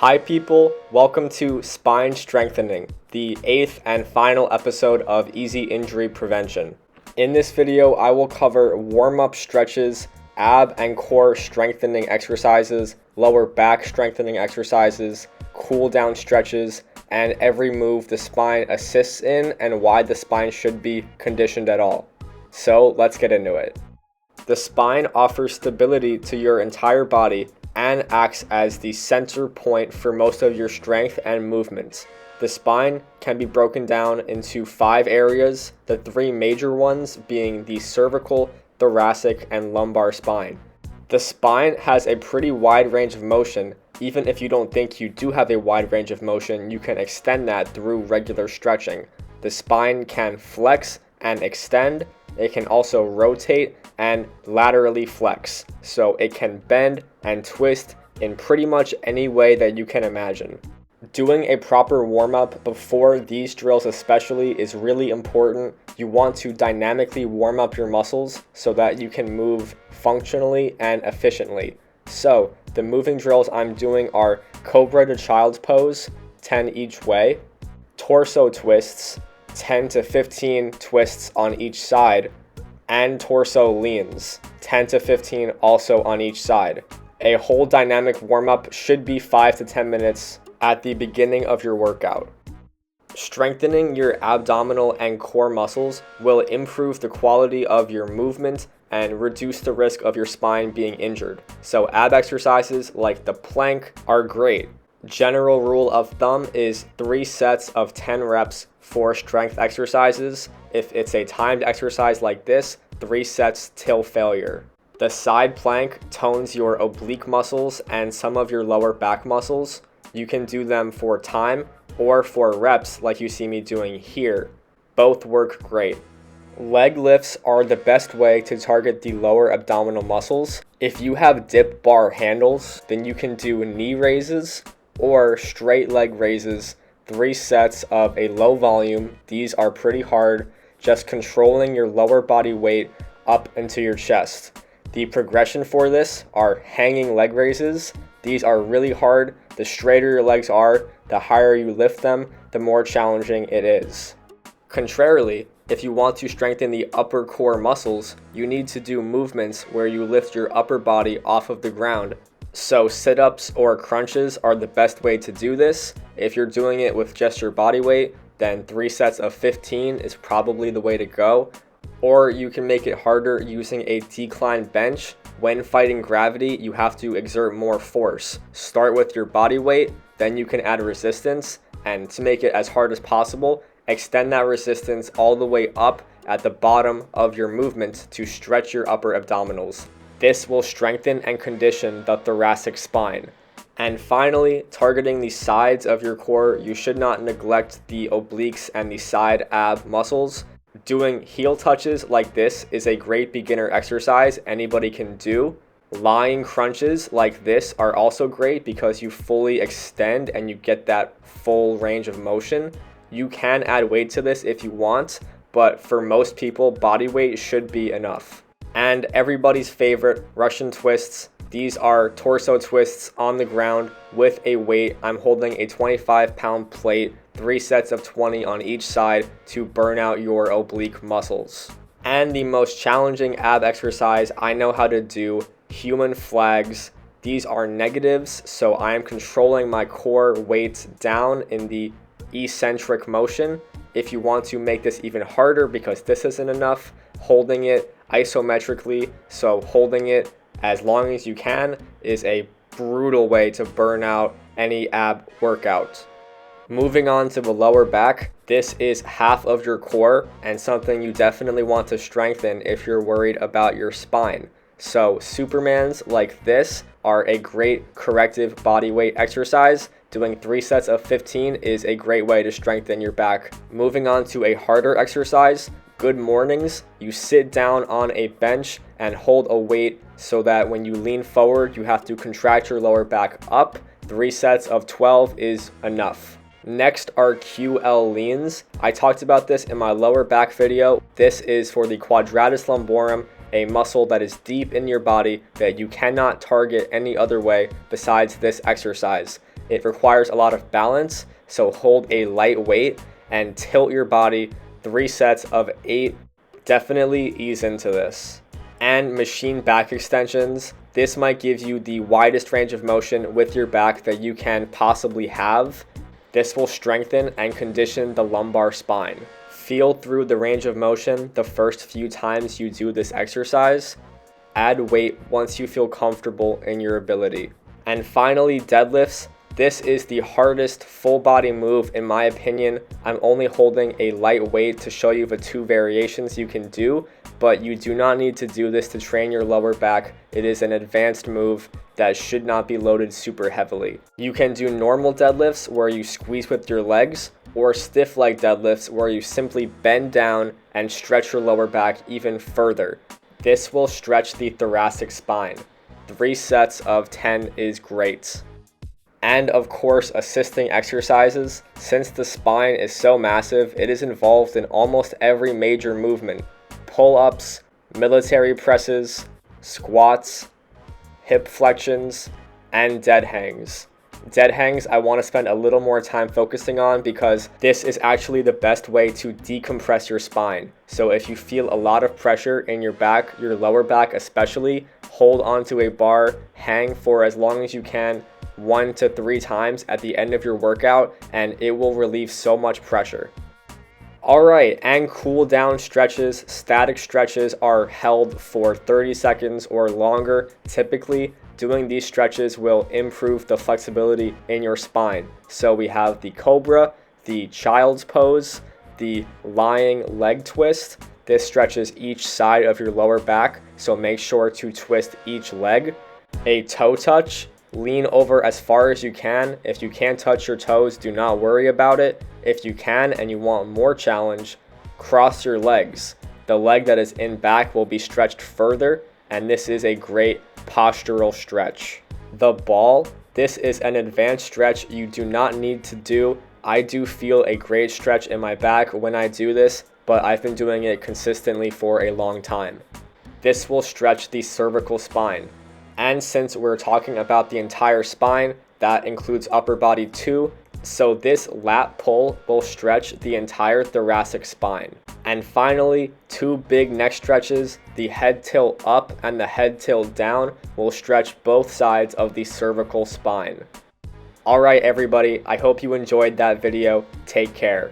Hi people, welcome to Spine Strengthening, the 8th and final episode of Easy Injury Prevention. In this video, I will cover warm-up stretches, ab and core strengthening exercises, lower back strengthening exercises, cool-down stretches, and every move the spine assists in and why the spine should be conditioned at all. So let's get into it. The spine offers stability to your entire body and acts as the center point for most of your strength and movements. The spine can be broken down into 5 areas, the 3 major ones being the cervical, thoracic, and lumbar spine. The spine has a pretty wide range of motion. Even if you don't think you do have a wide range of motion, you can extend that through regular stretching. The spine can flex and extend. It can also rotate and laterally flex, so it can bend and twist in pretty much any way that you can imagine. Doing a proper warm-up before these drills especially is really important. You want to dynamically warm up your muscles so that you can move functionally and efficiently. So the moving drills I'm doing are Cobra to Child's Pose, 10 each way, torso twists, 10 to 15 twists on each side, and torso leans, 10 to 15 also on each side. A whole dynamic warm-up should be 5 to 10 minutes at the beginning of your workout. Strengthening your abdominal and core muscles will improve the quality of your movement and reduce the risk of your spine being injured. So ab exercises like the plank are great. General rule of thumb is 3 sets of 10 reps for strength exercises. If it's a timed exercise like this, 3 sets till failure. The side plank tones your oblique muscles and some of your lower back muscles. You can do them for time or for reps like you see me doing here. Both work great. Leg lifts are the best way to target the lower abdominal muscles. If you have dip bar handles, then you can do knee raises or straight leg raises, 3 sets of a low volume. These are pretty hard, just controlling your lower body weight up into your chest. The progression for this are hanging leg raises. These are really hard. The straighter your legs are, the higher you lift them, the more challenging it is. Contrarily, if you want to strengthen the upper core muscles, you need to do movements where you lift your upper body off of the ground. So sit-ups or crunches are the best way to do this. If you're doing it with just your body weight, then 3 sets of 15 is probably the way to go. Or you can make it harder using a decline bench. When fighting gravity, you have to exert more force. Start with your body weight, then you can add resistance, and to make it as hard as possible, extend that resistance all the way up at the bottom of your movement to stretch your upper abdominals. This will strengthen and condition the thoracic spine. And finally, targeting the sides of your core, you should not neglect the obliques and the side ab muscles. Doing heel touches like this is a great beginner exercise anybody can do. Lying crunches like this are also great because you fully extend and you get that full range of motion. You can add weight to this if you want, but for most people, body weight should be enough. And everybody's favorite, Russian twists. These are torso twists on the ground with a weight. I'm holding a 25-pound plate, 3 sets of 20 on each side to burn out your oblique muscles. And the most challenging ab exercise I know how to do, human flags. These are negatives, so I am controlling my core weight down in the eccentric motion. If you want to make this even harder because this isn't enough, holding it isometrically, so holding it as long as you can is a brutal way to burn out any ab workout. Moving on to the lower back, this is half of your core and something you definitely want to strengthen if you're worried about your spine. So Supermans like this are a great corrective body weight exercise. Doing 3 sets of 15 is a great way to strengthen your back. Moving on to a harder exercise, good mornings. You sit down on a bench and hold a weight so that when you lean forward, you have to contract your lower back up. 3 sets of 12 is enough. Next are QL leans. I talked about this in my lower back video. This is for the quadratus lumborum, a muscle that is deep in your body that you cannot target any other way besides this exercise. It requires a lot of balance, so hold a light weight and tilt your body 3 sets of 8. Definitely ease into this. And machine back extensions. This might give you the widest range of motion with your back that you can possibly have. This will strengthen and condition the lumbar spine. Feel through the range of motion the first few times you do this exercise. Add weight once you feel comfortable in your ability. And finally, deadlifts. This is the hardest full body move in my opinion. I'm only holding a light weight to show you the 2 variations you can do, but you do not need to do this to train your lower back. It is an advanced move that should not be loaded super heavily. You can do normal deadlifts where you squeeze with your legs, or stiff leg deadlifts where you simply bend down and stretch your lower back even further. This will stretch the thoracic spine. 3 sets of 10 is great. And of course, assisting exercises. Since the spine is so massive, it is involved in almost every major movement. Pull-ups, military presses, squats, hip flexions, and dead hangs. Dead hangs I want to spend a little more time focusing on because this is actually the best way to decompress your spine. So if you feel a lot of pressure in your back, your lower back especially, hold onto a bar, hang for as long as you can, 1 to 3 times at the end of your workout, and it will relieve so much pressure. Alright, and cool down stretches. Static stretches are held for 30 seconds or longer. Typically, doing these stretches will improve the flexibility in your spine. So we have the cobra, the child's pose, the lying leg twist. This stretches each side of your lower back, so make sure to twist each leg. A toe touch. Lean over as far as you can. If you can't touch your toes, do not worry about it. If you can and you want more challenge, cross your legs. The leg that is in back will be stretched further, and this is a great postural stretch. The ball. This is an advanced stretch you do not need to do. I do feel a great stretch in my back when I do this, but I've been doing it consistently for a long time. This will stretch the cervical spine. And since we're talking about the entire spine, that includes upper body too. So this lat pull will stretch the entire thoracic spine. And finally, 2 big neck stretches. The head tilt up and the head tilt down will stretch both sides of the cervical spine. Alright everybody, I hope you enjoyed that video. Take care.